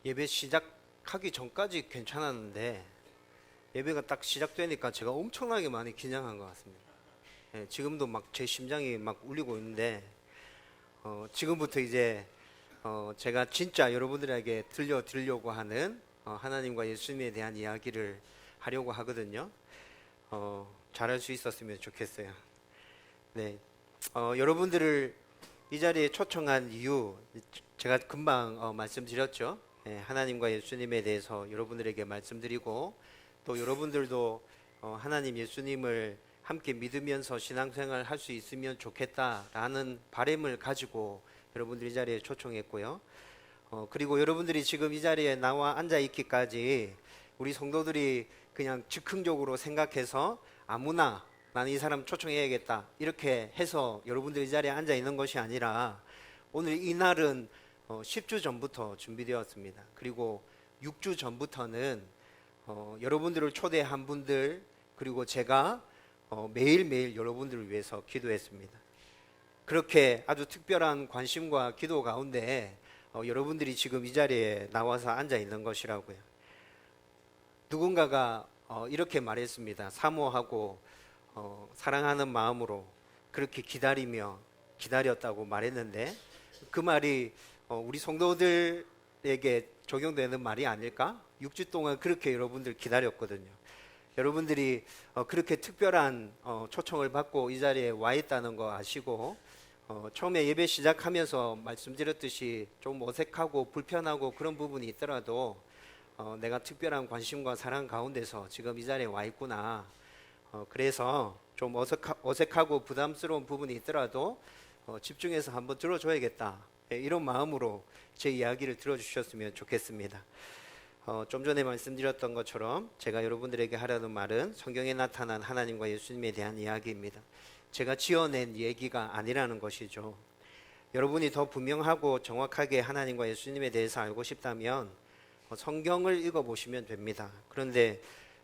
예배 시작하기 전까지 괜찮았는데 예배가 딱 시작되니까 제가 엄청나게 많이 긴장한 것 같습니다. 지금도 막 제 심장이 막 울리고 있는데 지금부터 이제 제가 진짜 여러분들에게 들려드리려고 하는 하나님과 예수님에 대한 이야기를 하려고 하거든요. 잘할 수 있었으면 좋겠어요. 네, 여러분들을 이 자리에 초청한 이유 제가 금방 말씀드렸죠. 하나님과 예수님에 대해서 여러분들에게 말씀드리고 또 여러분들도 하나님 예수님을 함께 믿으면서 신앙생활 할 수 있으면 좋겠다라는 바람을 가지고 여러분들 이 자리에 초청했고요. 그리고 여러분들이 지금 이 자리에 나와 앉아 있기까지 우리 성도들이 그냥 즉흥적으로 생각해서 아무나 나는 이 사람 초청해야겠다 이렇게 해서 여러분들이 이 자리에 앉아 있는 것이 아니라 오늘 이날은 10주 전부터 준비되었습니다. 그리고 6주 전부터는 여러분들을 초대한 분들 그리고 제가 매일매일 여러분들을 위해서 기도했습니다. 그렇게 아주 특별한 관심과 기도 가운데 여러분들이 지금 이 자리에 나와서 앉아 있는 것이라고요. 누군가가 이렇게 말했습니다. 사모하고 사랑하는 마음으로 그렇게 기다렸다고 말했는데 그 말이 우리 성도들에게 적용되는 말이 아닐까? 6주 동안 그렇게 여러분들 기다렸거든요. 여러분들이 그렇게 특별한 초청을 받고 이 자리에 와 있다는 거 아시고 처음에 예배 시작하면서 말씀드렸듯이 좀 어색하고 불편하고 그런 부분이 있더라도 내가 특별한 관심과 사랑 가운데서 지금 이 자리에 와 있구나. 그래서 좀 어색하고 부담스러운 부분이 있더라도 집중해서 한번 들어줘야겠다. 이런 마음으로 제 이야기를 들어주셨으면 좋겠습니다. 좀 전에 말씀드렸던 것처럼 제가 여러분들에게 하려는 말은 성경에 나타난 하나님과 예수님에 대한 이야기입니다. 제가 지어낸 얘기가 아니라는 것이죠. 여러분이 더 분명하고 정확하게 하나님과 예수님에 대해서 알고 싶다면 성경을 읽어보시면 됩니다. 그런데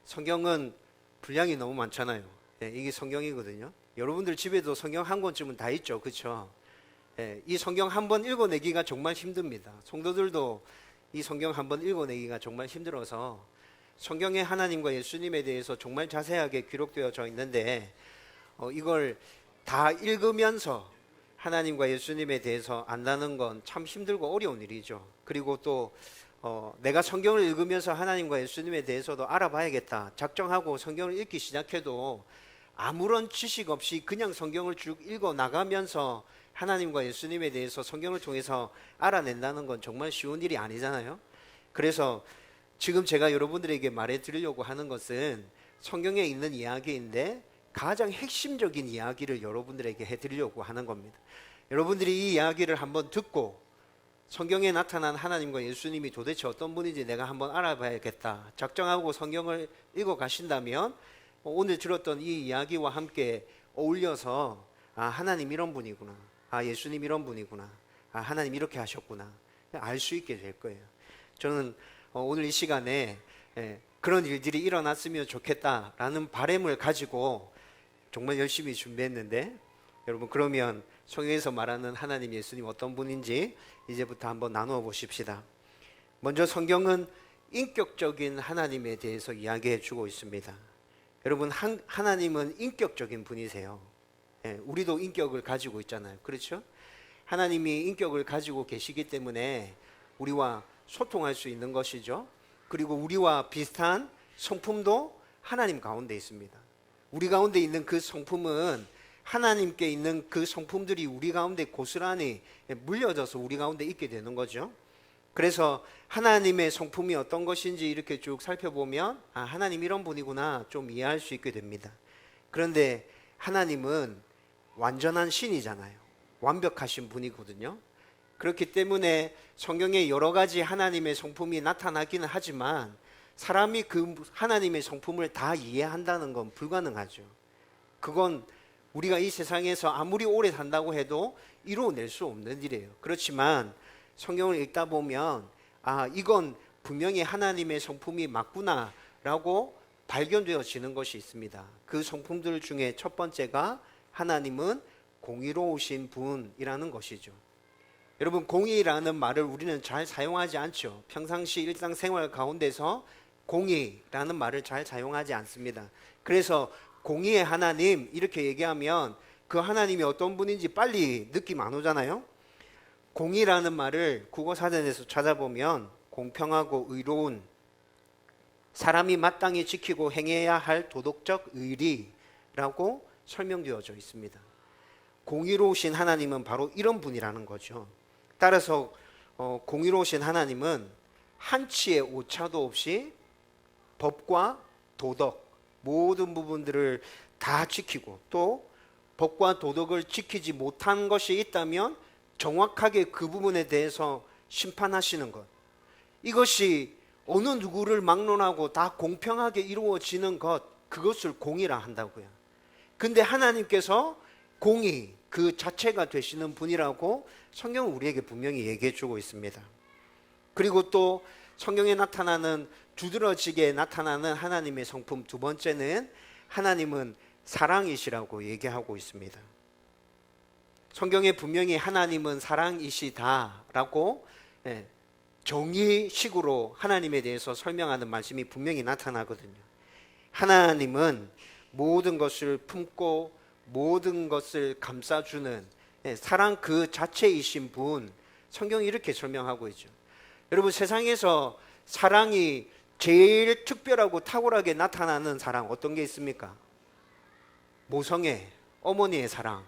성경은 분량이 너무 많잖아요. 이게 성경이거든요. 여러분들 집에도 성경 한 권쯤은 다 있죠. 그렇죠? 이 성경 한 번 읽어내기가 정말 힘듭니다. 성도들도 이 성경 한 번 읽어내기가 정말 힘들어서 성경에 하나님과 예수님에 대해서 정말 자세하게 기록되어져 있는데 이걸 다 읽으면서 하나님과 예수님에 대해서 안다는 건 참 힘들고 어려운 일이죠. 그리고 또 내가 성경을 읽으면서 하나님과 예수님에 대해서도 알아봐야겠다 작정하고 성경을 읽기 시작해도 아무런 지식 없이 그냥 성경을 쭉 읽어 나가면서 하나님과 예수님에 대해서 성경을 통해서 알아낸다는 건 정말 쉬운 일이 아니잖아요. 그래서 지금 제가 여러분들에게 말해 드리려고 하는 것은 성경에 있는 이야기인데 가장 핵심적인 이야기를 여러분들에게 해드리려고 하는 겁니다. 여러분들이 이 이야기를 한번 듣고 성경에 나타난 하나님과 예수님이 도대체 어떤 분인지 내가 한번 알아봐야겠다 작정하고 성경을 읽어 가신다면 오늘 들었던 이 이야기와 함께 어울려서 하나님 이런 분이구나, 예수님 이런 분이구나, 하나님 이렇게 하셨구나 알 수 있게 될 거예요. 저는 오늘 이 시간에 그런 일들이 일어났으면 좋겠다라는 바람을 가지고 정말 열심히 준비했는데 여러분 그러면 성경에서 말하는 하나님 예수님 어떤 분인지 이제부터 한번 나누어 보십시다. 먼저 성경은 인격적인 하나님에 대해서 이야기해 주고 있습니다. 여러분 하나님은 인격적인 분이세요. 우리도 인격을 가지고 있잖아요. 그렇죠? 하나님이 인격을 가지고 계시기 때문에 우리와 소통할 수 있는 것이죠. 그리고 우리와 비슷한 성품도 하나님 가운데 있습니다. 우리 가운데 있는 그 성품은 하나님께 있는 그 성품들이 우리 가운데 고스란히 물려져서 우리 가운데 있게 되는 거죠. 그래서 하나님의 성품이 어떤 것인지 이렇게 쭉 살펴보면 하나님 이런 분이구나 좀 이해할 수 있게 됩니다. 그런데 하나님은 완전한 신이잖아요. 완벽하신 분이거든요. 그렇기 때문에 성경에 여러 가지 하나님의 성품이 나타나기는 하지만 사람이 그 하나님의 성품을 다 이해한다는 건 불가능하죠. 그건 우리가 이 세상에서 아무리 오래 산다고 해도 이루어낼 수 없는 일이에요. 그렇지만 성경을 읽다 보면 이건 분명히 하나님의 성품이 맞구나 라고 발견되어지는 것이 있습니다. 그 성품들 중에 첫 번째가 하나님은 공의로우신 분이라는 것이죠. 여러분, 공의라는 말을 우리는 잘 사용하지 않죠. 평상시 일상생활 가운데서 공의라는 말을 잘 사용하지 않습니다. 그래서 공의의 하나님 이렇게 얘기하면 그 하나님이 어떤 분인지 빨리 느낌 안 오잖아요. 공의라는 말을 국어사전에서 찾아보면 공평하고 의로운, 사람이 마땅히 지키고 행해야 할 도덕적 의리라고 설명되어져 있습니다. 공의로우신 하나님은 바로 이런 분이라는 거죠. 따라서 공의로우신 하나님은 한치의 오차도 없이 법과 도덕 모든 부분들을 다 지키고, 또 법과 도덕을 지키지 못한 것이 있다면 정확하게 그 부분에 대해서 심판하시는 것, 이것이 어느 누구를 막론하고 다 공평하게 이루어지는 것, 그것을 공의라 한다고요. 근데 하나님께서 공의 그 자체가 되시는 분이라고 성경은 우리에게 분명히 얘기해 주고 있습니다. 그리고 또 성경에 나타나는, 두드러지게 나타나는 하나님의 성품 두 번째는 하나님은 사랑이시라고 얘기하고 있습니다. 성경에 분명히 하나님은 사랑이시다라고 정의식으로 하나님에 대해서 설명하는 말씀이 분명히 나타나거든요. 하나님은 모든 것을 품고 모든 것을 감싸주는 사랑 그 자체이신 분, 성경이 이렇게 설명하고 있죠. 여러분, 세상에서 사랑이 제일 특별하고 탁월하게 나타나는 사랑 어떤 게 있습니까? 모성애, 어머니의 사랑.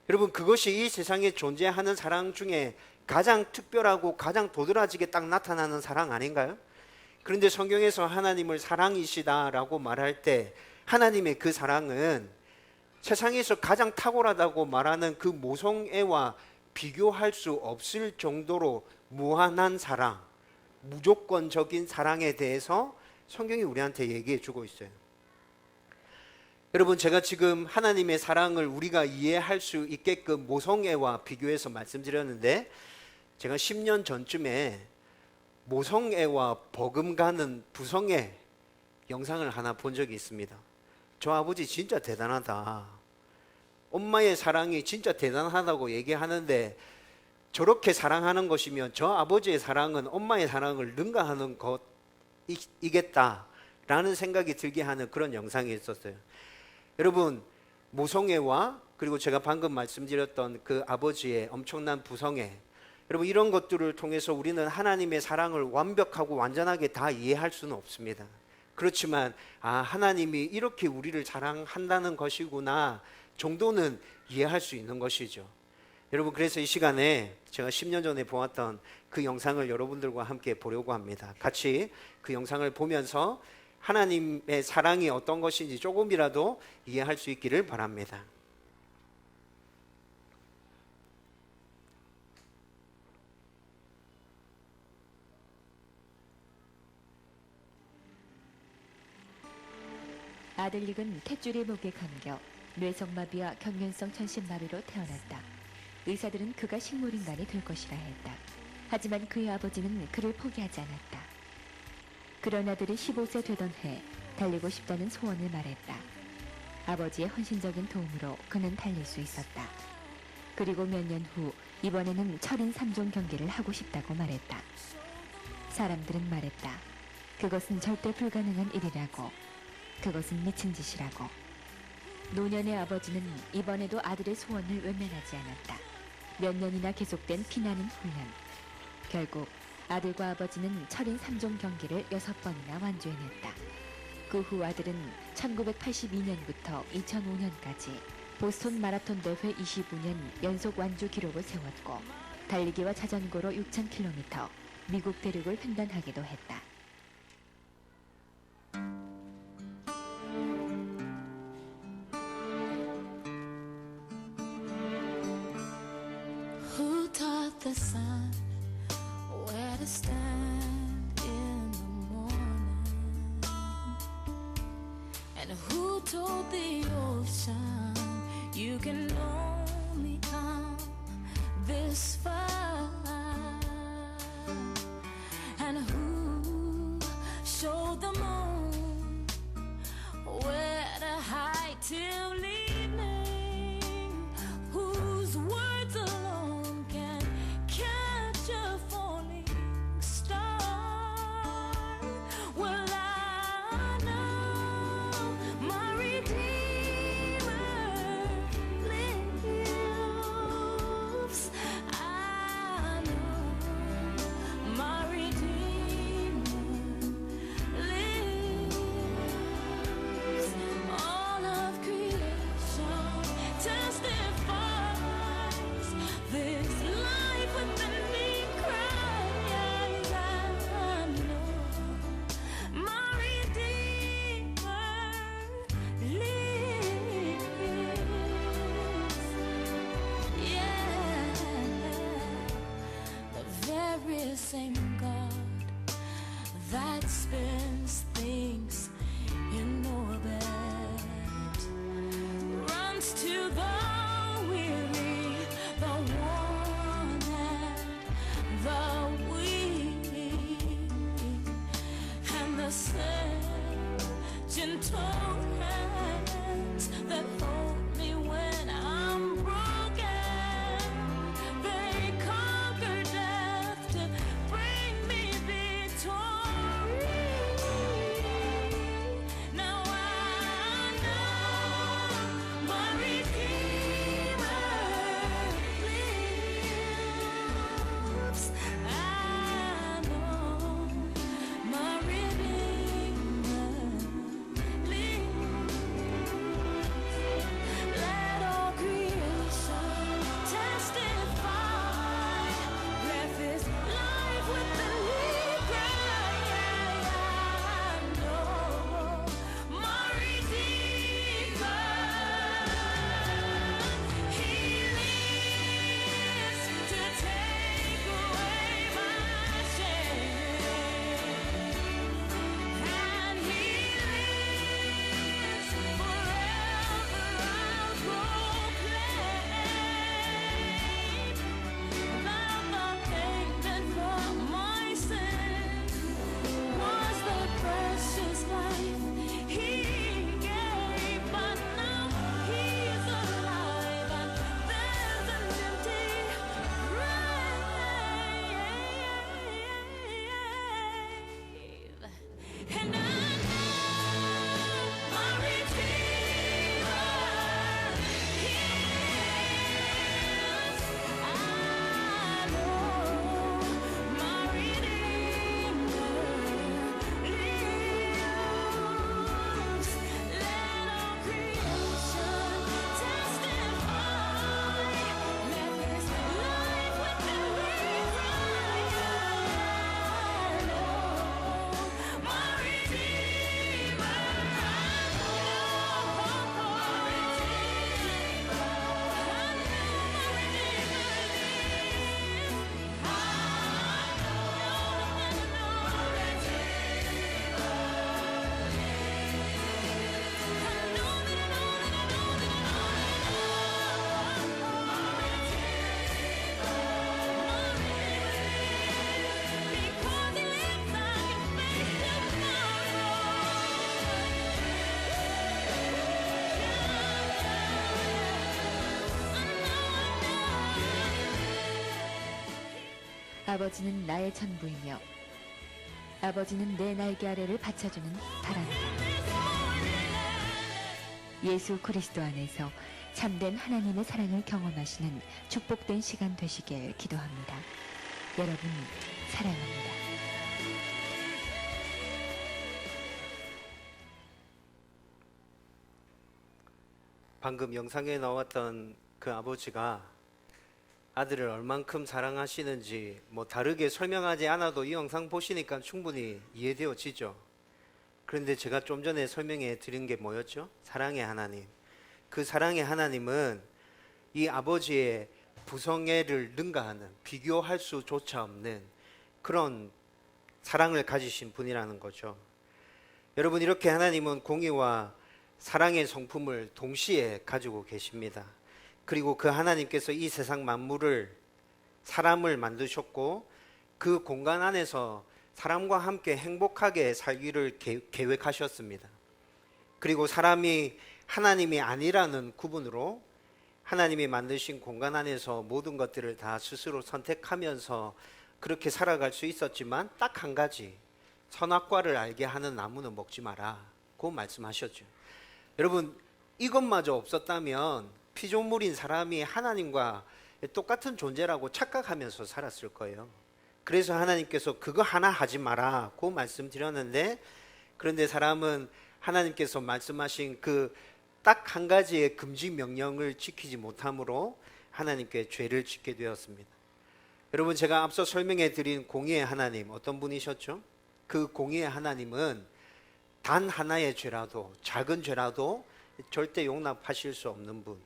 여러분, 그것이 이 세상에 존재하는 사랑 중에 가장 특별하고 가장 도드라지게 딱 나타나는 사랑 아닌가요? 그런데 성경에서 하나님을 사랑이시다라고 말할 때 하나님의 그 사랑은 세상에서 가장 탁월하다고 말하는 그 모성애와 비교할 수 없을 정도로 무한한 사랑, 무조건적인 사랑에 대해서 성경이 우리한테 얘기해 주고 있어요. 여러분, 제가 지금 하나님의 사랑을 우리가 이해할 수 있게끔 모성애와 비교해서 말씀드렸는데, 제가 10년 전쯤에 모성애와 버금가는 부성애 영상을 하나 본 적이 있습니다. 저 아버지 진짜 대단하다, 엄마의 사랑이 진짜 대단하다고 얘기하는데, 저렇게 사랑하는 것이면 저 아버지의 사랑은 엄마의 사랑을 능가하는 것이겠다라는 생각이 들게 하는 그런 영상이 있었어요. 여러분, 모성애와 그리고 제가 방금 말씀드렸던 그 아버지의 엄청난 부성애, 여러분, 이런 것들을 통해서 우리는 하나님의 사랑을 완벽하고 완전하게 다 이해할 수는 없습니다. 그렇지만 하나님이 이렇게 우리를 사랑한다는 것이구나 정도는 이해할 수 있는 것이죠. 여러분, 그래서 이 시간에 제가 10년 전에 보았던 그 영상을 여러분들과 함께 보려고 합니다. 같이 그 영상을 보면서 하나님의 사랑이 어떤 것인지 조금이라도 이해할 수 있기를 바랍니다. 아들릭은 탯줄의 목에 감겨 뇌성마비와 경련성 천신마비로 태어났다. 의사들은 그가 식물인간이 될 것이라 했다. 하지만 그의 아버지는 그를 포기하지 않았다. 그런 아들이 15세 되던 해 달리고 싶다는 소원을 말했다. 아버지의 헌신적인 도움으로 그는 달릴 수 있었다. 그리고 몇 년 후 이번에는 철인 3종 경기를 하고 싶다고 말했다. 사람들은 말했다. 그것은 절대 불가능한 일이라고. 그것은 미친 짓이라고. 노년의 아버지는 이번에도 아들의 소원을 외면하지 않았다. 몇 년이나 계속된 피나는 훈련. 결국 아들과 아버지는 철인 3종 경기를 6번이나 완주해냈다. 그 후 아들은 1982년부터 2005년까지 보스턴 마라톤 대회 25년 연속 완주 기록을 세웠고, 달리기와 자전거로 6,000km, 미국 대륙을 횡단하기도 했다. Who taught the sun where to stand in the morning? And who told the ocean you can only come this far? And who showed the moon where to hide till evening? Whose words alone can that spins things in orbit, runs to the weary, the worn and the weak, and the gentle hands that hold me when I'm broken. They conquer death to bring me victory. Now I know my Redeemer lives. I know my Redeemer lives. Let all creation testify. Breath is life within me. I know my Redeemer. He lives to take away my shame, and He lives forever. I'll proclaim that the payment for my sin was the precious life He gave. But now He's alive, and there's an empty grave. And I know my Redeemer lives. I know my Redeemer lives. Let all creation testify. Let this life within me cry. I know my Redeemer. I know my Redeemer. I know my Redeemer lives. 아버지는 나의 전부이며 아버지는 내 날개 아래를 받쳐주는 바람이다. 예수 그리스도 안에서 참된 하나님의 사랑을 경험하시는 축복된 시간 되시길 기도합니다. 여러분 사랑합니다. 방금 영상에 나왔던 그 아버지가 아들을 얼만큼 사랑하시는지 뭐 다르게 설명하지 않아도 이 영상 보시니까 충분히 이해되어지죠. 그런데 제가 좀 전에 설명해 드린 게 뭐였죠? 사랑의 하나님. 그 사랑의 하나님은 이 아버지의 부성애를 능가하는, 비교할 수조차 없는 그런 사랑을 가지신 분이라는 거죠. 여러분, 이렇게 하나님은 공의와 사랑의 성품을 동시에 가지고 계십니다. 그리고 그 하나님께서 이 세상 만물을, 사람을 만드셨고 그 공간 안에서 사람과 함께 행복하게 살기를 계획하셨습니다. 그리고 사람이 하나님이 아니라는 구분으로 하나님이 만드신 공간 안에서 모든 것들을 다 스스로 선택하면서 그렇게 살아갈 수 있었지만 딱 한 가지, 선악과를 알게 하는 나무는 먹지 마라, 고 말씀하셨죠. 여러분, 이것마저 없었다면 피조물인 사람이 하나님과 똑같은 존재라고 착각하면서 살았을 거예요. 그래서 하나님께서 그거 하나 하지 마라 고 말씀드렸는데, 그런데 사람은 하나님께서 말씀하신 그 딱 한 가지의 금지 명령을 지키지 못함으로 하나님께 죄를 짓게 되었습니다. 여러분, 제가 앞서 설명해 드린 공의의 하나님, 어떤 분이셨죠? 그 공의의 하나님은 단 하나의 죄라도, 작은 죄라도 절대 용납하실 수 없는 분.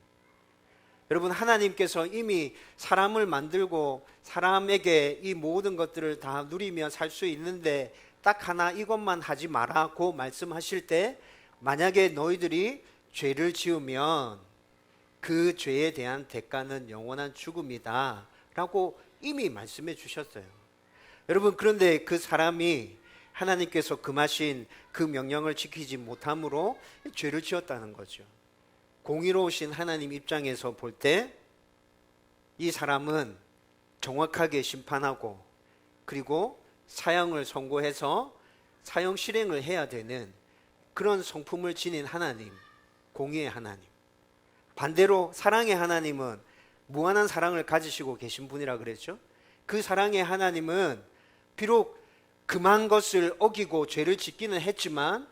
여러분, 하나님께서 이미 사람을 만들고 사람에게 이 모든 것들을 다 누리며 살 수 있는데 딱 하나 이것만 하지 마라고 말씀하실 때, 만약에 너희들이 죄를 지으면 그 죄에 대한 대가는 영원한 죽음이다 라고 이미 말씀해 주셨어요. 여러분, 그런데 그 사람이 하나님께서 금하신 그 명령을 지키지 못함으로 죄를 지었다는 거죠. 공의로우신 하나님 입장에서 볼 때 이 사람은 정확하게 심판하고 그리고 사형을 선고해서 사형 실행을 해야 되는 그런 성품을 지닌 하나님, 공의의 하나님. 반대로 사랑의 하나님은 무한한 사랑을 가지시고 계신 분이라 그랬죠. 그 사랑의 하나님은 비록 금한 것을 어기고 죄를 짓기는 했지만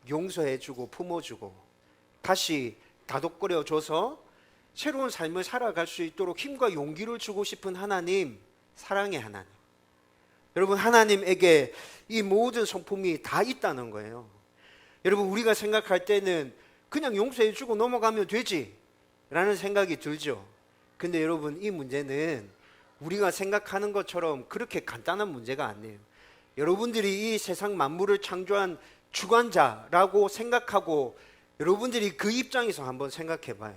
용서해주고 품어주고 다시 다독거려줘서 새로운 삶을 살아갈 수 있도록 힘과 용기를 주고 싶은 하나님, 사랑의 하나님. 여러분, 하나님에게 이 모든 성품이 다 있다는 거예요. 여러분, 우리가 생각할 때는 그냥 용서해주고 넘어가면 되지 라는 생각이 들죠. 근데 여러분, 이 문제는 우리가 생각하는 것처럼 그렇게 간단한 문제가 아니에요. 여러분들이 이 세상 만물을 창조한 주관자라고 생각하고 여러분들이 그 입장에서 한번 생각해 봐요.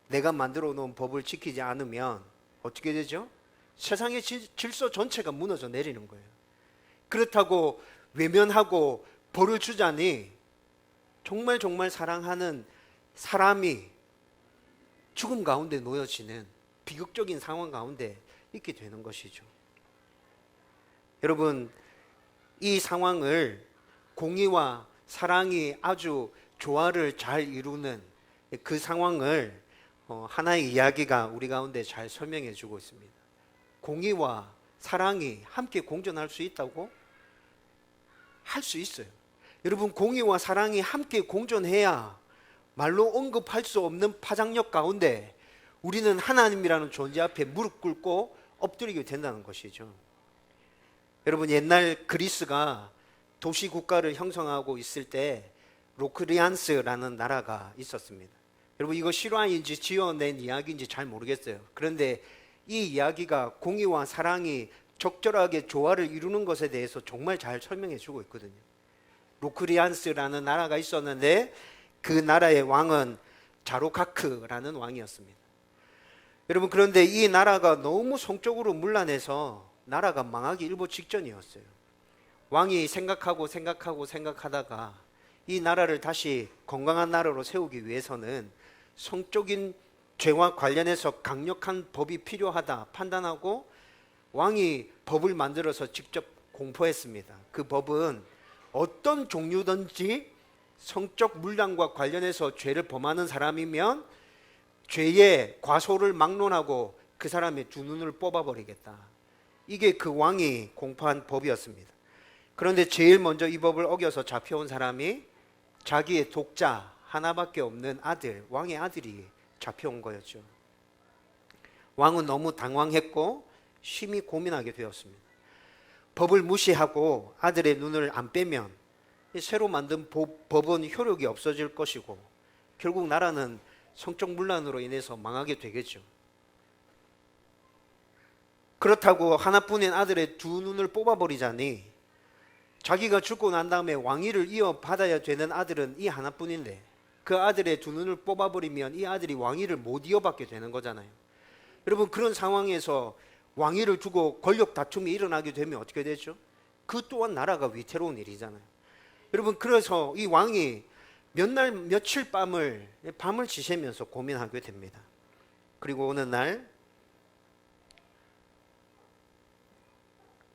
내가 만들어 놓은 법을 지키지 않으면 어떻게 되죠? 세상의 질서 전체가 무너져 내리는 거예요. 그렇다고 외면하고 벌을 주자니 정말 사랑하는 사람이 죽음 가운데 놓여지는 비극적인 상황 가운데 있게 되는 것이죠. 여러분, 이 상황을 공의와 사랑이 아주 조화를 잘 이루는 그 상황을 하나의 이야기가 우리 가운데 잘 설명해 주고 있습니다. 공의와 사랑이 함께 공존할 수 있다고? 할 수 있어요. 여러분, 공의와 사랑이 함께 공존해야 말로 언급할 수 없는 파장력 가운데 우리는 하나님이라는 존재 앞에 무릎 꿇고 엎드리게 된다는 것이죠. 여러분, 옛날 그리스가 도시 국가를 형성하고 있을 때 로크리안스라는 나라가 있었습니다. 여러분, 이거 실화인지 지어낸 이야기인지 잘 모르겠어요. 그런데 이 이야기가 공의와 사랑이 적절하게 조화를 이루는 것에 대해서 정말 잘 설명해 주고 있거든요. 로크리안스라는 나라가 있었는데 그 나라의 왕은 자로카크라는 왕이었습니다. 여러분, 그런데 이 나라가 너무 성적으로 문란해서 나라가 망하기 일보 직전이었어요. 왕이 생각하다가 이 나라를 다시 건강한 나라로 세우기 위해서는 성적인 죄와 관련해서 강력한 법이 필요하다 판단하고 왕이 법을 만들어서 직접 공포했습니다. 그 법은 어떤 종류든지 성적 문란과 관련해서 죄를 범하는 사람이면 죄의 과소를 막론하고 그 사람의 두 눈을 뽑아버리겠다. 이게 그 왕이 공포한 법이었습니다. 그런데 제일 먼저 이 법을 어겨서 잡혀온 사람이 자기의 독자 하나밖에 없는 아들, 왕의 아들이 잡혀온 거였죠. 왕은 너무 당황했고 심히 고민하게 되었습니다. 법을 무시하고 아들의 눈을 안 빼면 새로 만든 법은 효력이 없어질 것이고 결국 나라는 성적 문란으로 인해서 망하게 되겠죠. 그렇다고 하나뿐인 아들의 두 눈을 뽑아버리자니 자기가 죽고 난 다음에 왕위를 이어받아야 되는 아들은 이 하나뿐인데 그 아들의 두 눈을 뽑아버리면 이 아들이 왕위를 못 이어받게 되는 거잖아요. 여러분, 그런 상황에서 왕위를 두고 권력 다툼이 일어나게 되면 어떻게 되죠? 그 또한 나라가 위태로운 일이잖아요. 여러분, 그래서 이 왕이 몇 날 며칠 밤을 지새면서 고민하게 됩니다. 그리고 어느 날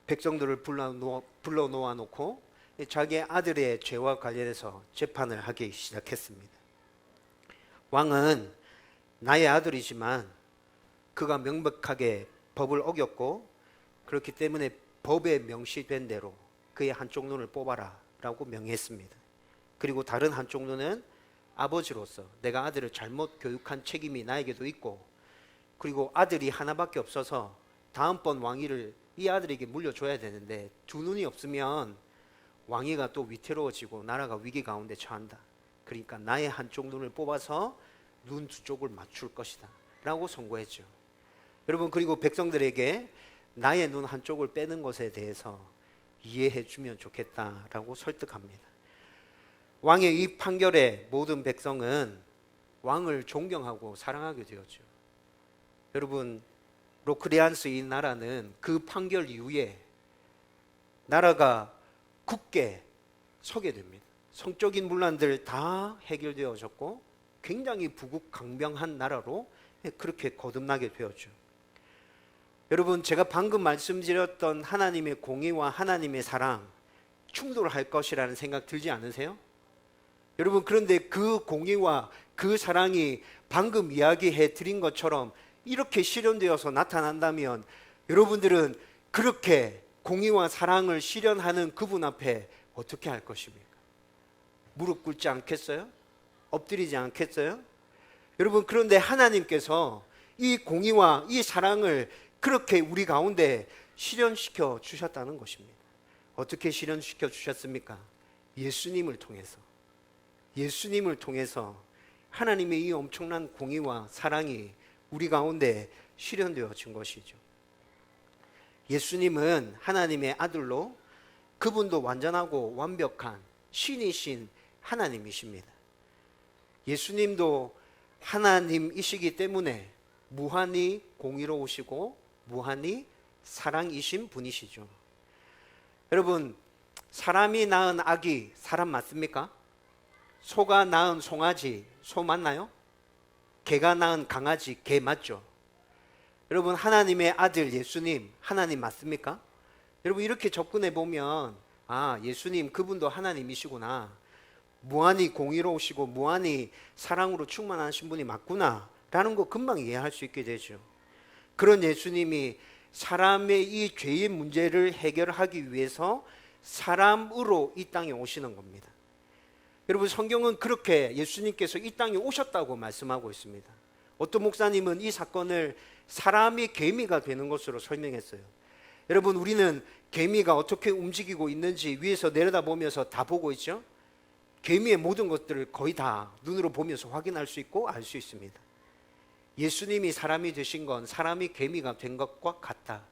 백성들을 불러 놓아놓고 자기의 아들의 죄와 관련해서 재판을 하기 시작했습니다. 왕은 나의 아들이지만 그가 명백하게 법을 어겼고 그렇기 때문에 법에 명시된 대로 그의 한쪽 눈을 뽑아라 라고 명했습니다. 그리고 다른 한쪽 눈은 아버지로서 내가 아들을 잘못 교육한 책임이 나에게도 있고 그리고 아들이 하나밖에 없어서 다음번 왕위를 이 아들에게 물려줘야 되는데 두 눈이 없으면 왕위가 또 위태로워지고 나라가 위기 가운데 처한다. 그러니까 나의 한쪽 눈을 뽑아서 눈 두 쪽을 맞출 것이다 라고 선고했죠. 여러분, 그리고 백성들에게 나의 눈 한쪽을 빼는 것에 대해서 이해해 주면 좋겠다라고 설득합니다. 왕의 이 판결에 모든 백성은 왕을 존경하고 사랑하게 되었죠. 여러분, 로크레안스 이 나라는 그 판결 이후에 나라가 굳게 서게 됩니다. 성적인 문란들 다 해결되어졌고 굉장히 부국강병한 나라로 그렇게 거듭나게 되었죠. 여러분, 제가 방금 말씀드렸던 하나님의 공의와 하나님의 사랑 충돌할 것이라는 생각 들지 않으세요? 여러분, 그런데 그 공의와 그 사랑이 방금 이야기해 드린 것처럼 이렇게 실현되어서 나타난다면 여러분들은 그렇게 공의와 사랑을 실현하는 그분 앞에 어떻게 할 것입니까? 무릎 꿇지 않겠어요? 엎드리지 않겠어요? 여러분, 그런데 하나님께서 이 공의와 이 사랑을 그렇게 우리 가운데 실현시켜 주셨다는 것입니다. 어떻게 실현시켜 주셨습니까? 예수님을 통해서. 예수님을 통해서 하나님의 이 엄청난 공의와 사랑이 우리 가운데 실현되어진 것이죠. 예수님은 하나님의 아들로 그분도 완전하고 완벽한 신이신 하나님이십니다. 예수님도 하나님이시기 때문에 무한히 공의로우시고 무한히 사랑이신 분이시죠. 여러분, 사람이 낳은 아기 사람 맞습니까? 소가 낳은 송아지 소 맞나요? 개가 낳은 강아지 개 맞죠? 여러분, 하나님의 아들 예수님 하나님 맞습니까? 여러분, 이렇게 접근해 보면 아, 예수님 그분도 하나님이시구나, 무한히 공의로우시고 무한히 사랑으로 충만하신 분이 맞구나 라는 거 금방 이해할 수 있게 되죠. 그런 예수님이 사람의 이 죄의 문제를 해결하기 위해서 사람으로 이 땅에 오시는 겁니다. 여러분, 성경은 그렇게 예수님께서 이 땅에 오셨다고 말씀하고 있습니다. 어떤 목사님은 이 사건을 사람이 개미가 되는 것으로 설명했어요. 여러분, 우리는 개미가 어떻게 움직이고 있는지 위에서 내려다보면서 다 보고 있죠. 개미의 모든 것들을 거의 다 눈으로 보면서 확인할 수 있고 알 수 있습니다. 예수님이 사람이 되신 건 사람이 개미가 된 것과 같다.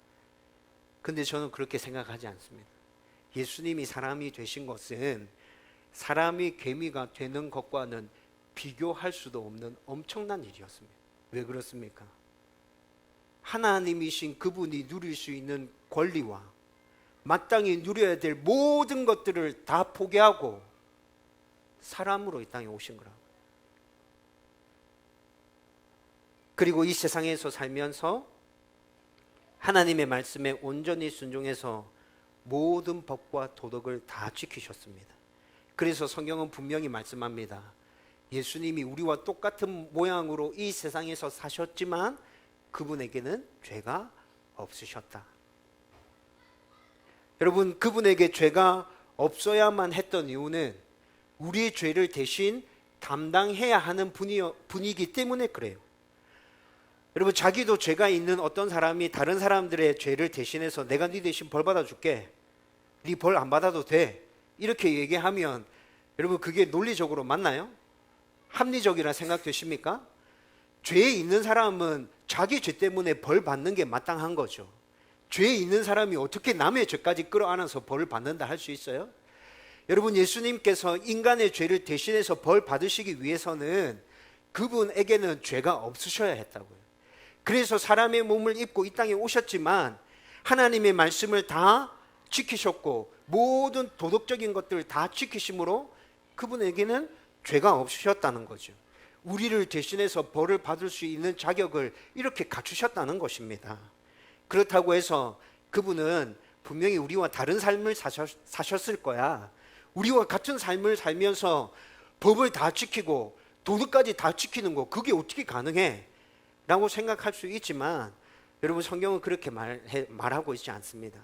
근데 저는 그렇게 생각하지 않습니다. 예수님이 사람이 되신 것은 사람이 개미가 되는 것과는 비교할 수도 없는 엄청난 일이었습니다. 왜 그렇습니까? 하나님이신 그분이 누릴 수 있는 권리와 마땅히 누려야 될 모든 것들을 다 포기하고 사람으로 이 땅에 오신 거라고. 그리고 이 세상에서 살면서 하나님의 말씀에 온전히 순종해서 모든 법과 도덕을 다 지키셨습니다. 그래서 성경은 분명히 말씀합니다. 예수님이 우리와 똑같은 모양으로 이 세상에서 사셨지만 그분에게는 죄가 없으셨다. 여러분, 그분에게 죄가 없어야만 했던 이유는 우리의 죄를 대신 담당해야 하는 분이기 때문에 그래요. 여러분, 자기도 죄가 있는 어떤 사람이 다른 사람들의 죄를 대신해서 내가 네 대신 벌 받아줄게, 네 벌 안 받아도 돼, 이렇게 얘기하면 여러분, 그게 논리적으로 맞나요? 합리적이라 생각되십니까? 죄에 있는 사람은 자기 죄 때문에 벌 받는 게 마땅한 거죠. 죄에 있는 사람이 어떻게 남의 죄까지 끌어안아서 벌을 받는다 할 수 있어요? 여러분, 예수님께서 인간의 죄를 대신해서 벌 받으시기 위해서는 그분에게는 죄가 없으셔야 했다고요. 그래서 사람의 몸을 입고 이 땅에 오셨지만 하나님의 말씀을 다 지키셨고 모든 도덕적인 것들을 다 지키심으로 그분에게는 죄가 없으셨다는 거죠. 우리를 대신해서 벌을 받을 수 있는 자격을 이렇게 갖추셨다는 것입니다. 그렇다고 해서 그분은 분명히 우리와 다른 삶을 사셨을 거야. 우리와 같은 삶을 살면서 법을 다 지키고 도덕까지 다 지키는 거, 그게 어떻게 가능해? 라고 생각할 수 있지만 여러분, 성경은 그렇게 말하고 있지 않습니다.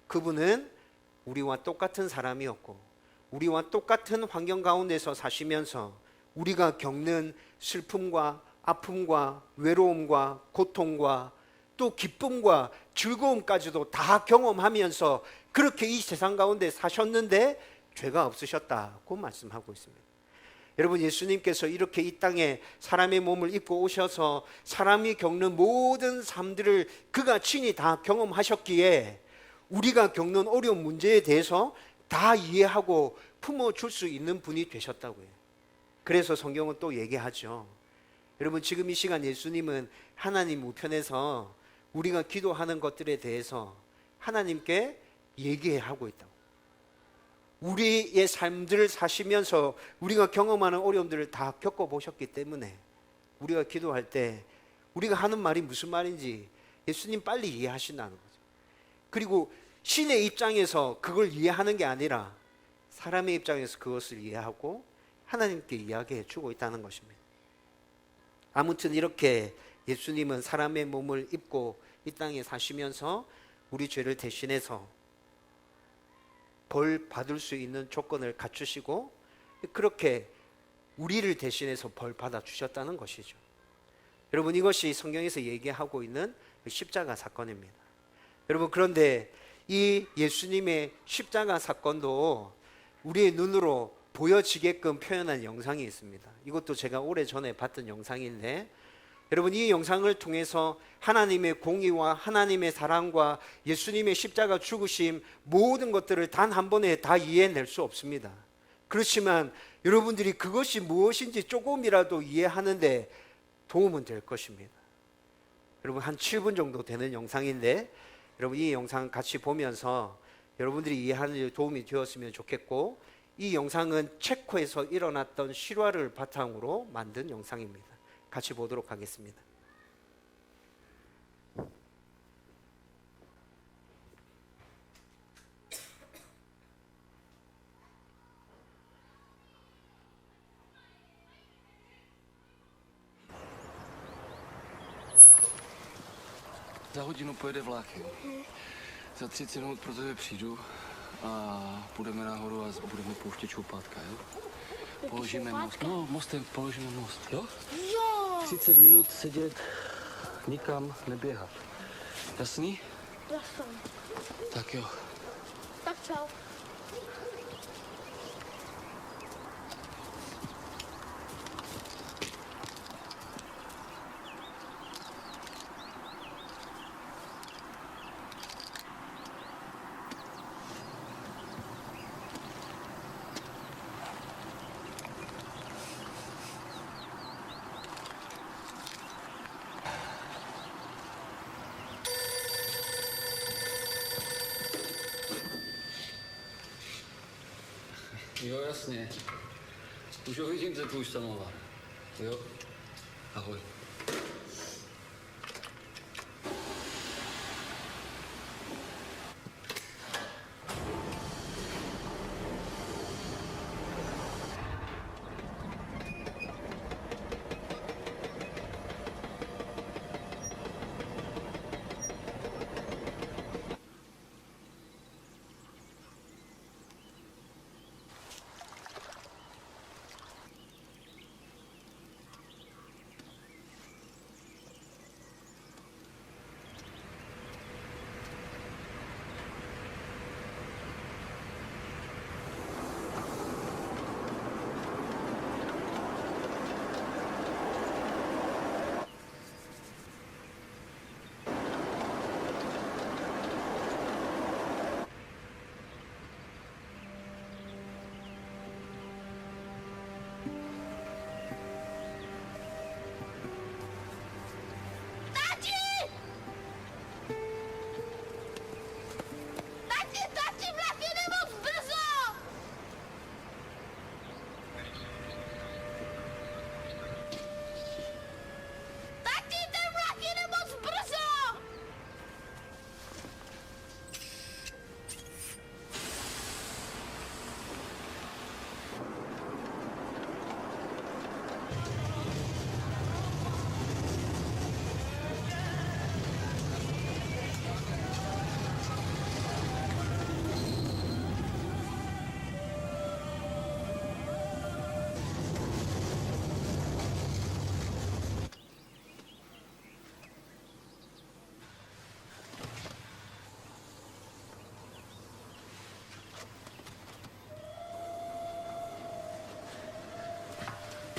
그분은 우리와 똑같은 사람이었고 우리와 똑같은 환경 가운데서 사시면서 우리가 겪는 슬픔과 아픔과 외로움과 고통과 또 기쁨과 즐거움까지도 다 경험하면서 그렇게 이 세상 가운데 사셨는데 죄가 없으셨다고 말씀하고 있습니다. 여러분, 예수님께서 이렇게 이 땅에 사람의 몸을 입고 오셔서 사람이 겪는 모든 삶들을 그가 친히 다 경험하셨기에 우리가 겪는 어려운 문제에 대해서 다 이해하고 품어줄 수 있는 분이 되셨다고요. 그래서 성경은 또 얘기하죠. 여러분, 지금 이 시간 예수님은 하나님 우편에서 우리가 기도하는 것들에 대해서 하나님께 얘기하고 있다고. 우리의 삶들을 사시면서 우리가 경험하는 어려움들을 다 겪어보셨기 때문에 우리가 기도할 때 우리가 하는 말이 무슨 말인지 예수님 빨리 이해하신다는 거죠. 그리고 신의 입장에서 그걸 이해하는 게 아니라 사람의 입장에서 그것을 이해하고 하나님께 이야기해 주고 있다는 것입니다. 아무튼 이렇게 예수님은 사람의 몸을 입고 이 땅에 사시면서 우리 죄를 대신해서 벌 받을 수 있는 조건을 갖추시고 그렇게 우리를 대신해서 벌 받아 주셨다는 것이죠. 여러분, 이것이 성경에서 얘기하고 있는 십자가 사건입니다. 여러분, 그런데 이 예수님의 십자가 사건도 우리의 눈으로 보여지게끔 표현한 영상이 있습니다. 이것도 제가 오래전에 봤던 영상인데 여러분, 이 영상을 통해서 하나님의 공의와 하나님의 사랑과 예수님의 십자가 죽으심 모든 것들을 단 한 번에 다 이해해낼 수 없습니다. 그렇지만 여러분들이 그것이 무엇인지 조금이라도 이해하는데 도움은 될 것입니다. 여러분, 한 7분 정도 되는 영상인데 여러분, 이 영상 같이 보면서 여러분들이 이해하는 데 도움이 되었으면 좋겠고, 이 영상은 체코에서 일어났던 실화를 바탕으로 만든 영상입니다. 같이 보도록 하겠습니다. Za hodinu pojede vlak, jo. Za 30 minut pro tebe přijdu a půjdeme nahoru a budeme pouštět čoupátka, jo. Položíme most. No, mostem položíme most, jo? Jo, 30 minut sedět, nikam neběhat. Jasný? jasno. Tak jo. Tak čau. Jo, jasně. Už ho vidím, ten tvůj samovar. Jo? Ahoj.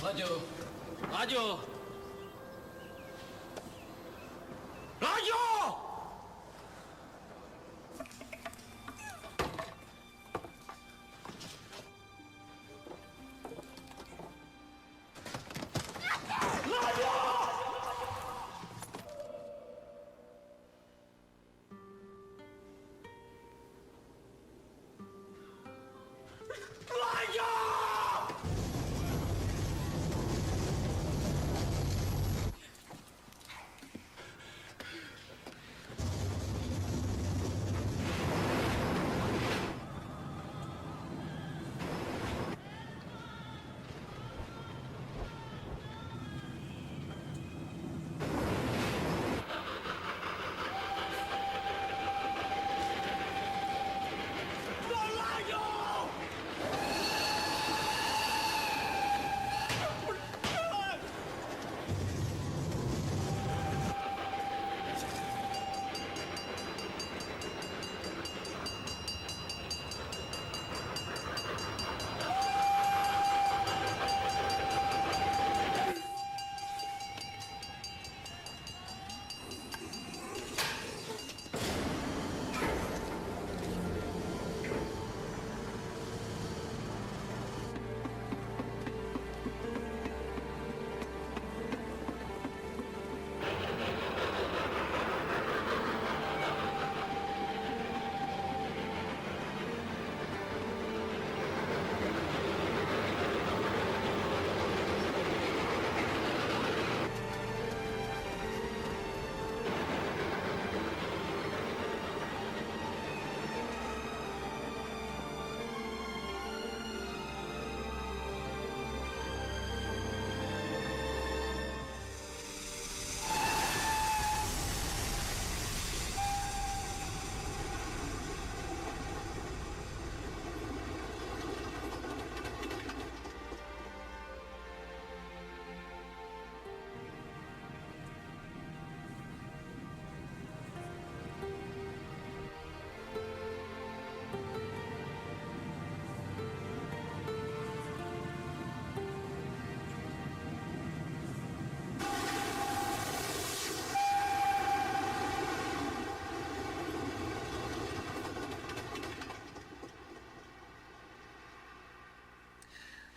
라디오! 라디오! 라디오!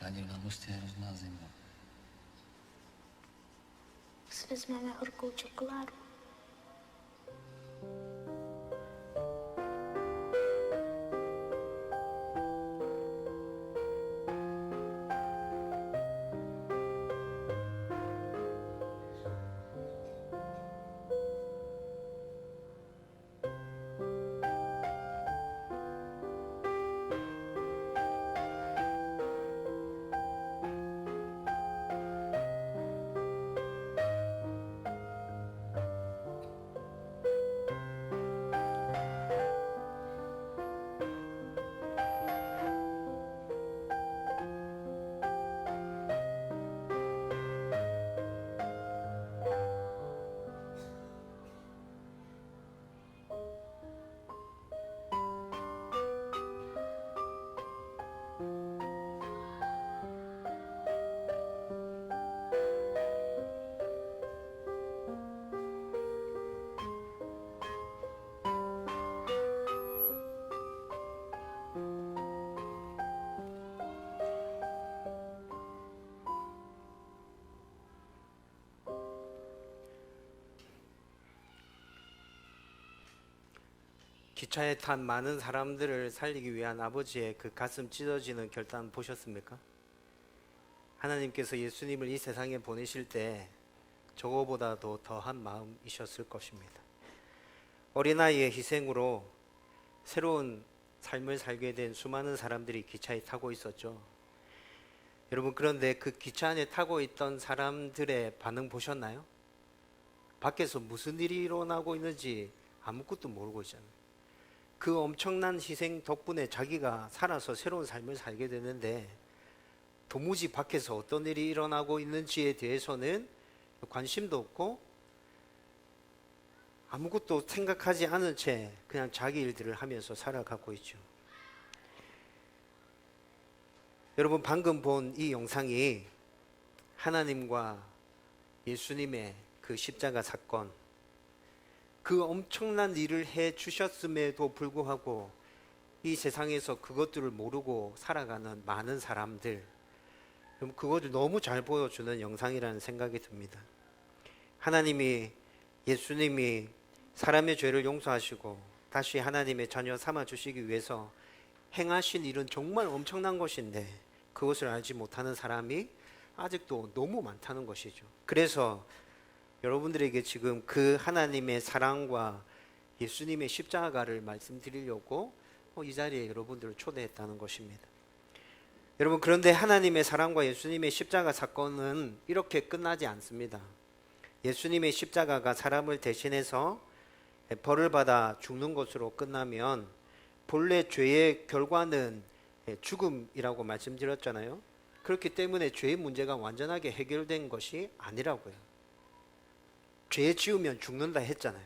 Rádi, nám prostě je hrozná zima. Si vezmeme horkou čokoládu. 기차에 탄 많은 사람들을 살리기 위한 아버지의 그 가슴 찢어지는 결단 보셨습니까? 하나님께서 예수님을 이 세상에 보내실 때 저거보다도 더한 마음이셨을 것입니다. 어린아이의 희생으로 새로운 삶을 살게 된 수많은 사람들이 기차에 타고 있었죠. 여러분, 그런데 그 기차 안에 타고 있던 사람들의 반응 보셨나요? 밖에서 무슨 일이 일어나고 있는지 아무것도 모르고 있잖아요. 그 엄청난 희생 덕분에 자기가 살아서 새로운 삶을 살게 되는데 도무지 밖에서 어떤 일이 일어나고 있는지에 대해서는 관심도 없고 아무것도 생각하지 않은 채 그냥 자기 일들을 하면서 살아가고 있죠. 여러분, 방금 본 이 영상이 하나님과 예수님의 그 십자가 사건, 그 엄청난 일을 해 주셨음에도 불구하고 이 세상에서 그것들을 모르고 살아가는 많은 사람들, 그것을 너무 잘 보여주는 영상이라는 생각이 듭니다. 하나님이, 예수님이 사람의 죄를 용서하시고 다시 하나님의 자녀 삼아 주시기 위해서 행하신 일은 정말 엄청난 것인데 그것을 알지 못하는 사람이 아직도 너무 많다는 것이죠. 그래서 여러분들에게 지금 그 하나님의 사랑과 예수님의 십자가를 말씀드리려고 이 자리에 여러분들을 초대했다는 것입니다. 여러분, 그런데 하나님의 사랑과 예수님의 십자가 사건은 이렇게 끝나지 않습니다. 예수님의 십자가가 사람을 대신해서 벌을 받아 죽는 것으로 끝나면 본래 죄의 결과는 죽음이라고 말씀드렸잖아요. 그렇기 때문에 죄의 문제가 완전하게 해결된 것이 아니라고요. 죄 지으면 죽는다 했잖아요.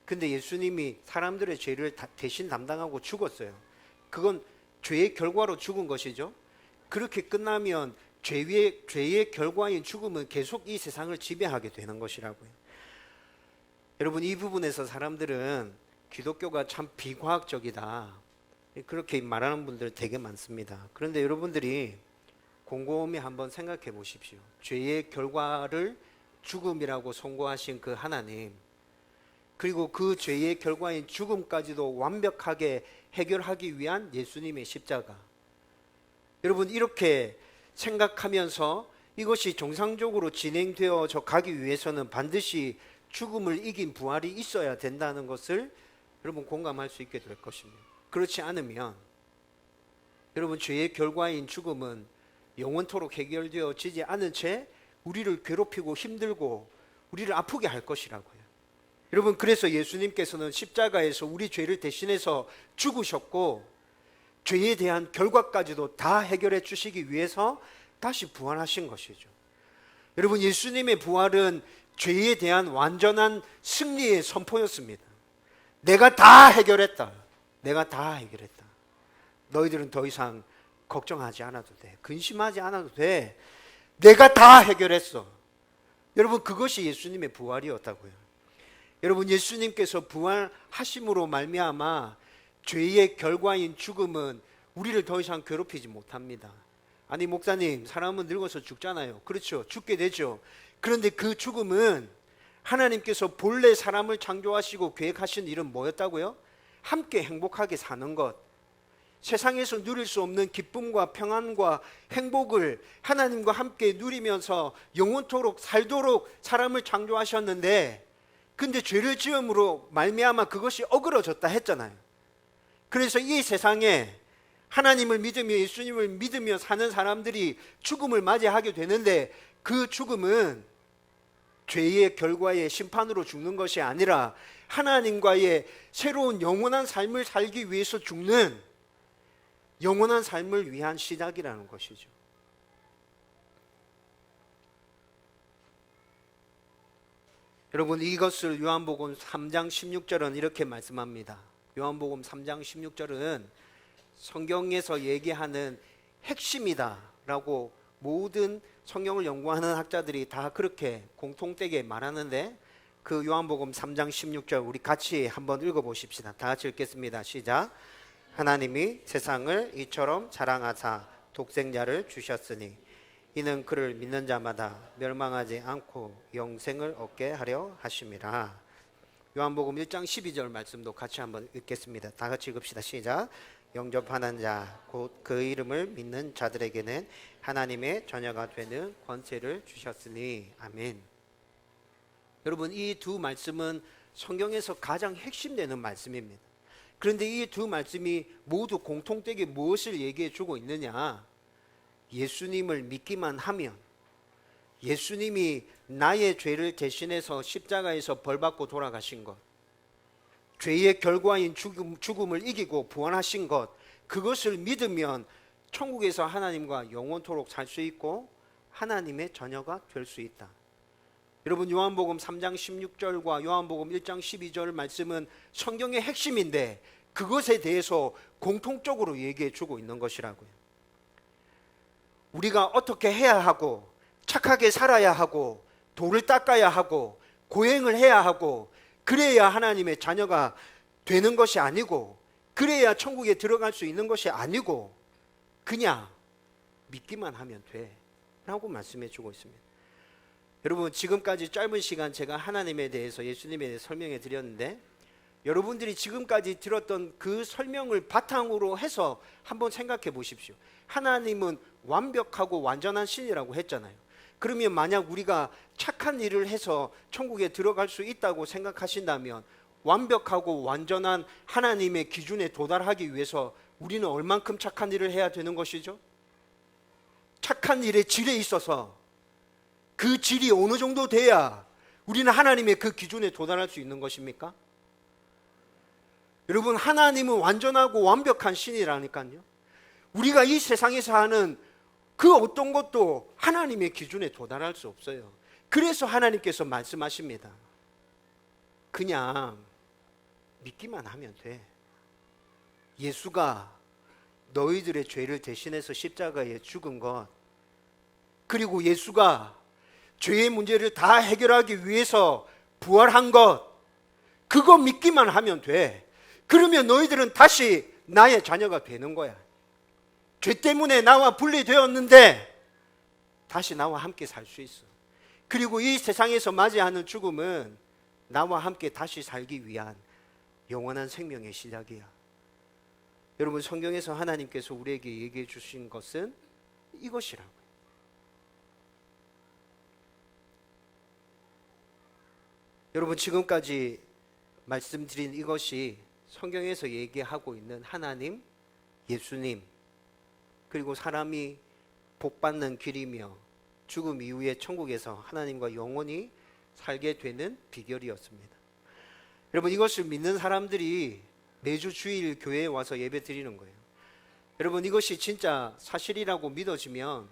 근데 예수님이 사람들의 죄를 대신 담당하고 죽었어요. 그건 죄의 결과로 죽은 것이죠. 그렇게 끝나면 죄의 결과인 죽음은 계속 이 세상을 지배하게 되는 것이라고요. 여러분, 이 부분에서 사람들은 기독교가 참 비과학적이다, 그렇게 말하는 분들 되게 많습니다. 그런데 여러분들이 곰곰이 한번 생각해 보십시오. 죄의 결과를 죽음이라고 선고하신 그 하나님, 그리고 그 죄의 결과인 죽음까지도 완벽하게 해결하기 위한 예수님의 십자가. 여러분, 이렇게 생각하면서 이것이 정상적으로 진행되어져 가기 위해서는 반드시 죽음을 이긴 부활이 있어야 된다는 것을 여러분 공감할 수 있게 될 것입니다. 그렇지 않으면 여러분, 죄의 결과인 죽음은 영원토록 해결되어지지 않은 채 우리를 괴롭히고 힘들고 우리를 아프게 할 것이라고요. 여러분, 그래서 예수님께서는 십자가에서 우리 죄를 대신해서 죽으셨고 죄에 대한 결과까지도 다 해결해 주시기 위해서 다시 부활하신 것이죠. 여러분, 예수님의 부활은 죄에 대한 완전한 승리의 선포였습니다. 내가 다 해결했다. 내가 다 해결했다. 너희들은 더 이상 걱정하지 않아도 돼. 근심하지 않아도 돼. 내가 다 해결했어. 여러분, 그것이 예수님의 부활이었다고요. 여러분, 예수님께서 부활하심으로 말미암아 죄의 결과인 죽음은 우리를 더 이상 괴롭히지 못합니다. 아니, 목사님, 사람은 늙어서 죽잖아요. 그렇죠, 죽게 되죠. 그런데 그 죽음은 하나님께서 본래 사람을 창조하시고 계획하신 일은 뭐였다고요? 함께 행복하게 사는 것, 세상에서 누릴 수 없는 기쁨과 평안과 행복을 하나님과 함께 누리면서 영원토록 살도록 사람을 창조하셨는데, 근데 죄를 지음으로 말미암아 그것이 어그러졌다 했잖아요. 그래서 이 세상에 하나님을 믿으며 예수님을 믿으며 사는 사람들이 죽음을 맞이하게 되는데, 그 죽음은 죄의 결과의 심판으로 죽는 것이 아니라 하나님과의 새로운 영원한 삶을 살기 위해서 죽는 영원한 삶을 위한 시작이라는 것이죠. 여러분, 이것을 요한복음 3장 16절은 이렇게 말씀합니다. 요한복음 3장 16절은 성경에서 얘기하는 핵심이다 라고 모든 성경을 연구하는 학자들이 다 그렇게 공통되게 말하는데, 그 요한복음 3장 16절 우리 같이 한번 읽어보십시다. 다 같이 읽겠습니다. 시작. 하나님이 세상을 이처럼 사랑하사 독생자를 주셨으니 이는 그를 믿는 자마다 멸망하지 않고 영생을 얻게 하려 하심이라. 요한복음 1장 12절 말씀도 같이 한번 읽겠습니다. 다 같이 읽읍시다. 시작. 영접하는 자 곧 그 이름을 믿는 자들에게는 하나님의 자녀가 되는 권세를 주셨으니. 아멘. 여러분, 이 두 말씀은 성경에서 가장 핵심되는 말씀입니다. 그런데 이 두 말씀이 모두 공통되게 무엇을 얘기해 주고 있느냐? 예수님을 믿기만 하면, 예수님이 나의 죄를 대신해서 십자가에서 벌받고 돌아가신 것, 죄의 결과인 죽음을 이기고 부활하신 것, 그것을 믿으면 천국에서 하나님과 영원토록 살 수 있고 하나님의 자녀가 될 수 있다. 여러분, 요한복음 3장 16절과 요한복음 1장 12절 말씀은 성경의 핵심인데 그것에 대해서 공통적으로 얘기해 주고 있는 것이라고요. 우리가 어떻게 해야 하고 착하게 살아야 하고 돌을 닦아야 하고 고행을 해야 하고 그래야 하나님의 자녀가 되는 것이 아니고 그래야 천국에 들어갈 수 있는 것이 아니고 그냥 믿기만 하면 돼 라고 말씀해 주고 있습니다. 여러분, 지금까지 짧은 시간 제가 하나님에 대해서, 예수님에 대해서 설명해 드렸는데 여러분들이 지금까지 들었던 그 설명을 바탕으로 해서 한번 생각해 보십시오. 하나님은 완벽하고 완전한 신이라고 했잖아요. 그러면 만약 우리가 착한 일을 해서 천국에 들어갈 수 있다고 생각하신다면 완벽하고 완전한 하나님의 기준에 도달하기 위해서 우리는 얼만큼 착한 일을 해야 되는 것이죠? 착한 일의 질에 있어서 그 질이 어느 정도 돼야 우리는 하나님의 그 기준에 도달할 수 있는 것입니까? 여러분, 하나님은 완전하고 완벽한 신이라니까요. 우리가 이 세상에서 하는 그 어떤 것도 하나님의 기준에 도달할 수 없어요. 그래서 하나님께서 말씀하십니다. 그냥 믿기만 하면 돼. 예수가 너희들의 죄를 대신해서 십자가에 죽은 것, 그리고 예수가 죄의 문제를 다 해결하기 위해서 부활한 것, 그거 믿기만 하면 돼. 그러면 너희들은 다시 나의 자녀가 되는 거야. 죄 때문에 나와 분리되었는데 다시 나와 함께 살 수 있어. 그리고 이 세상에서 맞이하는 죽음은 나와 함께 다시 살기 위한 영원한 생명의 시작이야. 여러분, 성경에서 하나님께서 우리에게 얘기해 주신 것은 이것이라고요. 여러분, 지금까지 말씀드린 이것이 성경에서 얘기하고 있는 하나님, 예수님, 그리고 사람이 복받는 길이며 죽음 이후에 천국에서 하나님과 영원히 살게 되는 비결이었습니다. 여러분, 이것을 믿는 사람들이 매주 주일 교회에 와서 예배 드리는 거예요. 여러분, 이것이 진짜 사실이라고 믿어지면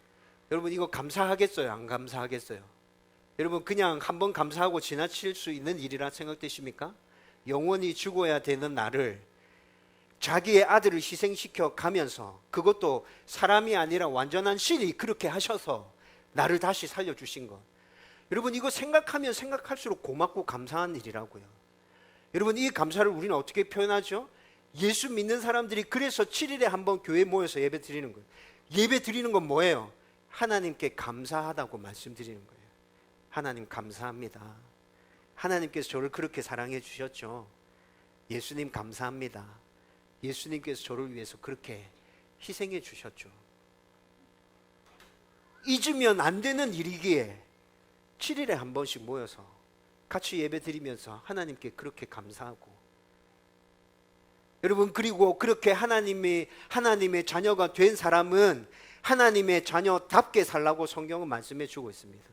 여러분, 이거 감사하겠어요? 안 감사하겠어요? 여러분, 그냥 한번 감사하고 지나칠 수 있는 일이라 생각되십니까? 영원히 죽어야 되는 나를 자기의 아들을 희생시켜 가면서, 그것도 사람이 아니라 완전한 신이 그렇게 하셔서 나를 다시 살려주신 것, 여러분, 이거 생각하면 생각할수록 고맙고 감사한 일이라고요. 여러분, 이 감사를 우리는 어떻게 표현하죠? 예수 믿는 사람들이 그래서 7일에 한번 교회에 모여서 예배 드리는 거예요. 예배 드리는 건 뭐예요? 하나님께 감사하다고 말씀드리는 거예요. 하나님 감사합니다. 하나님께서 저를 그렇게 사랑해 주셨죠. 예수님 감사합니다. 예수님께서 저를 위해서 그렇게 희생해 주셨죠. 잊으면 안 되는 일이기에 7일에 한 번씩 모여서 같이 예배 드리면서 하나님께 그렇게 감사하고, 여러분, 그리고 그렇게 하나님의 자녀가 된 사람은 하나님의 자녀답게 살라고 성경은 말씀해 주고 있습니다.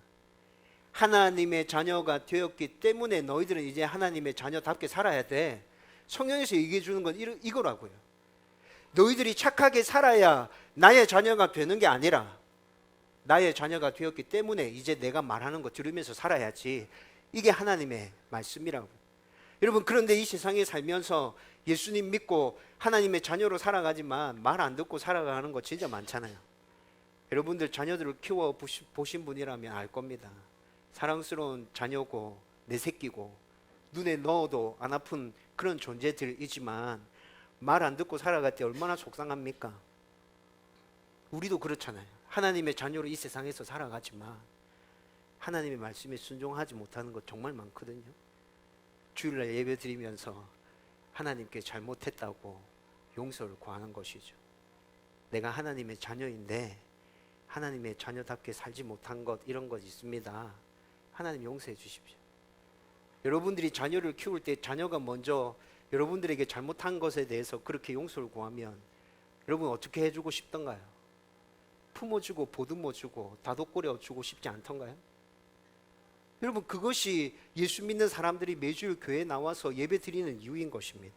하나님의 자녀가 되었기 때문에 너희들은 이제 하나님의 자녀답게 살아야 돼. 성경에서 얘기해 주는 건 이거라고요. 너희들이 착하게 살아야 나의 자녀가 되는 게 아니라 나의 자녀가 되었기 때문에 이제 내가 말하는 거 들으면서 살아야지. 이게 하나님의 말씀이라고. 여러분, 그런데 이 세상에 살면서 예수님 믿고 하나님의 자녀로 살아가지만 말 안 듣고 살아가는 거 진짜 많잖아요. 여러분들 자녀들을 키워 보신 분이라면 알 겁니다. 사랑스러운 자녀고 내 새끼고 눈에 넣어도 안 아픈 그런 존재들이지만 말 안 듣고 살아갈 때 얼마나 속상합니까? 우리도 그렇잖아요. 하나님의 자녀로 이 세상에서 살아가지만 하나님의 말씀에 순종하지 못하는 것 정말 많거든요. 주일날 예배 드리면서 하나님께 잘못했다고 용서를 구하는 것이죠. 내가 하나님의 자녀인데 하나님의 자녀답게 살지 못한 것, 이런 것 있습니다. 하나님 용서해 주십시오. 여러분들이 자녀를 키울 때 자녀가 먼저 여러분들에게 잘못한 것에 대해서 그렇게 용서를 구하면 여러분 어떻게 해주고 싶던가요? 품어주고 보듬어주고 다독거려주고 싶지 않던가요? 여러분, 그것이 예수 믿는 사람들이 매주 교회에 나와서 예배 드리는 이유인 것입니다.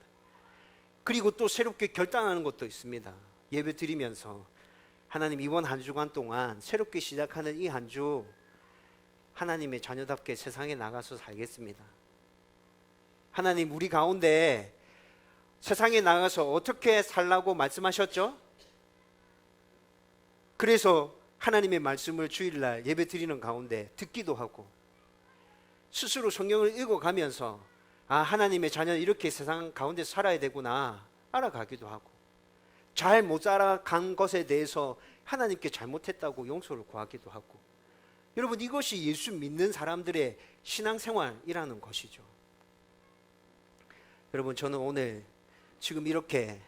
그리고 또 새롭게 결단하는 것도 있습니다. 예배 드리면서 하나님, 이번 한 주간 동안 새롭게 시작하는 이 한 주 하나님의 자녀답게 세상에 나가서 살겠습니다. 하나님, 우리 가운데 세상에 나가서 어떻게 살라고 말씀하셨죠? 그래서 하나님의 말씀을 주일날 예배 드리는 가운데 듣기도 하고 스스로 성경을 읽어가면서 하나님의 자녀는 이렇게 세상 가운데 살아야 되구나 알아가기도 하고 잘 못 살아간 것에 대해서 하나님께 잘못했다고 용서를 구하기도 하고 여러분 이것이 예수 믿는 사람들의 신앙생활이라는 것이죠. 여러분 저는 오늘 지금 이렇게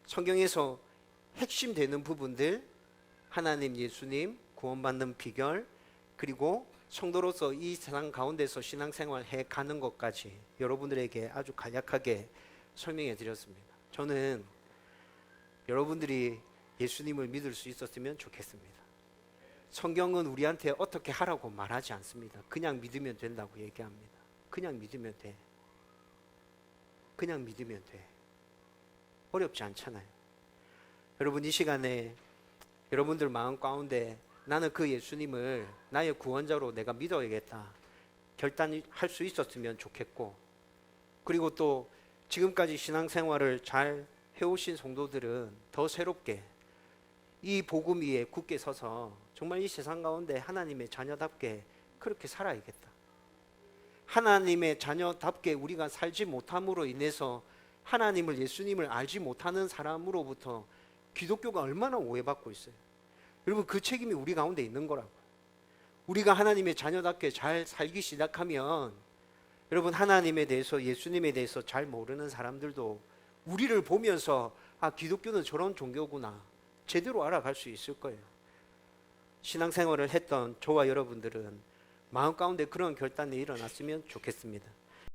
성경에서 핵심 되는 부분들 하나님 예수님 구원받는 비결 그리고 성도로서 이 세상 가운데서 신앙생활 해가는 것까지 여러분들에게 아주 간략하게 설명해 드렸습니다. 저는 여러분들이 예수님을 믿을 수 있었으면 좋겠습니다. 성경은 우리한테 어떻게 하라고 말하지 않습니다. 그냥 믿으면 된다고 얘기합니다. 그냥 믿으면 돼. 그냥 믿으면 돼. 어렵지 않잖아요. 여러분 이 시간에 여러분들 마음 가운데 나는 그 예수님을 나의 구원자로 내가 믿어야겠다 결단할 수 있었으면 좋겠고 그리고 또 지금까지 신앙생활을 잘 해오신 성도들은 더 새롭게 이 복음 위에 굳게 서서 정말 이 세상 가운데 하나님의 자녀답게 그렇게 살아야겠다. 하나님의 자녀답게 우리가 살지 못함으로 인해서 하나님을 예수님을 알지 못하는 사람으로부터 기독교가 얼마나 오해받고 있어요. 여러분 그 책임이 우리 가운데 있는 거라고. 우리가 하나님의 자녀답게 잘 살기 시작하면 여러분 하나님에 대해서 예수님에 대해서 잘 모르는 사람들도 우리를 보면서 기독교는 저런 종교구나 제대로 알아갈 수 있을 거예요. 신앙생활을 했던 저와 여러분들은 마음 가운데 그런 결단이 일어났으면 좋겠습니다.